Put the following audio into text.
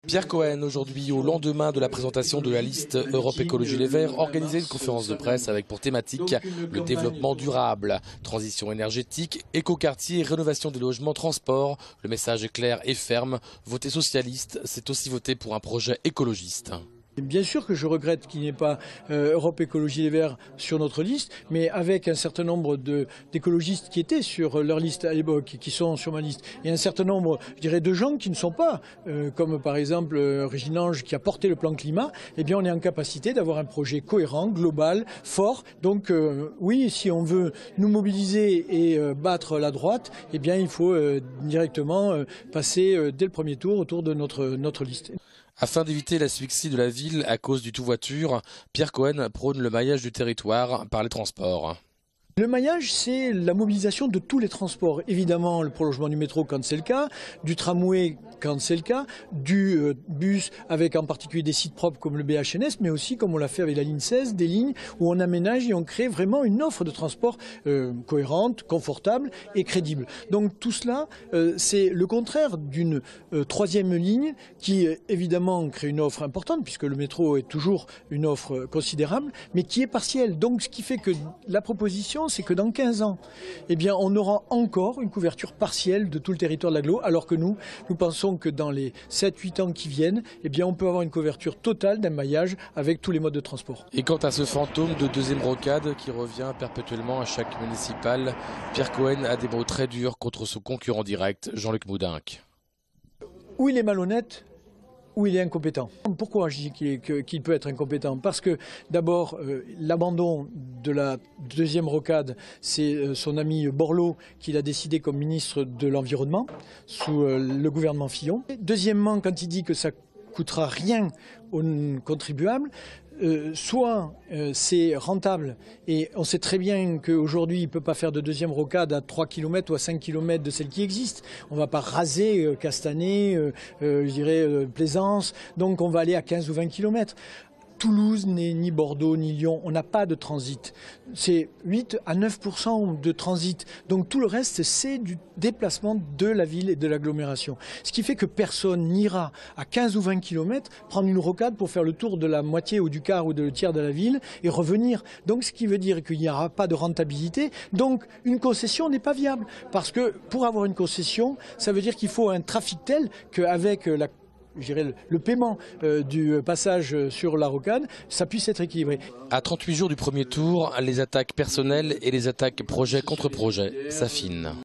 Pierre Cohen, aujourd'hui, au lendemain de la présentation de la liste Europe Écologie Les Verts, organisait une conférence de presse avec pour thématique le développement durable, transition énergétique, écoquartier, rénovation des logements, transport. Le message est clair et ferme. Voter socialiste, c'est aussi voter pour un projet écologiste. Bien sûr que je regrette qu'il n'y ait pas Europe Écologie Les Verts sur notre liste, mais avec un certain nombre d'écologistes qui étaient sur leur liste à l'époque, qui sont sur ma liste, et un certain nombre, je dirais, de gens qui ne sont pas, comme par exemple Régine Ange qui a porté le plan climat, eh bien on est en capacité d'avoir un projet cohérent, global, fort. Donc oui, si on veut nous mobiliser et battre la droite, eh bien il faut directement passer dès le premier tour autour de notre liste. Afin d'éviter l'asphyxie de la ville à cause du tout-voiture, Pierre Cohen prône le maillage du territoire par les transports. Le maillage, c'est la mobilisation de tous les transports. Évidemment, le prolongement du métro quand c'est le cas, du tramway quand c'est le cas, du bus avec en particulier des sites propres comme le BHNS, mais aussi comme on l'a fait avec la ligne 16, des lignes où on aménage et on crée vraiment une offre de transport cohérente, confortable et crédible. Donc tout cela, c'est le contraire d'une troisième ligne qui évidemment crée une offre importante puisque le métro est toujours une offre considérable, mais qui est partielle. Donc ce qui fait que la proposition, c'est que dans 15 ans, eh bien, on aura encore une couverture partielle de tout le territoire de l'agglo, alors que nous pensons que dans les 7-8 ans qui viennent, eh bien, on peut avoir une couverture totale d'un maillage avec tous les modes de transport. Et quant à ce fantôme de deuxième rocade qui revient perpétuellement à chaque municipal, Pierre Cohen a des mots très durs contre son concurrent direct, Jean-Luc Moudenc. Où il est malhonnête, où il est incompétent. Pourquoi je dis qu'il peut être incompétent? Parce que d'abord, l'abandon de la deuxième rocade, c'est son ami Borloo qui l'a décidé comme ministre de l'Environnement sous le gouvernement Fillon. Deuxièmement, quand il dit que ça coûtera rien aux contribuables, soit c'est rentable et on sait très bien qu'aujourd'hui il ne peut pas faire de deuxième rocade à 3 km ou à 5 km de celle qui existe. On ne va pas raser Castanet, je dirais Plaisance, donc on va aller à 15 ou 20 km. Toulouse n'est ni Bordeaux ni Lyon, on n'a pas de transit. C'est 8 à 9% de transit. Donc tout le reste, c'est du déplacement de la ville et de l'agglomération. Ce qui fait que personne n'ira à 15 ou 20 km prendre une rocade pour faire le tour de la moitié ou du quart ou de le tiers de la ville et revenir. Donc ce qui veut dire qu'il n'y aura pas de rentabilité. Donc une concession n'est pas viable. Parce que pour avoir une concession, ça veut dire qu'il faut un trafic tel qu'avec le paiement du passage sur la rocade, ça puisse être équilibré. À 38 jours du premier tour, les attaques personnelles et les attaques projet contre projet s'affinent.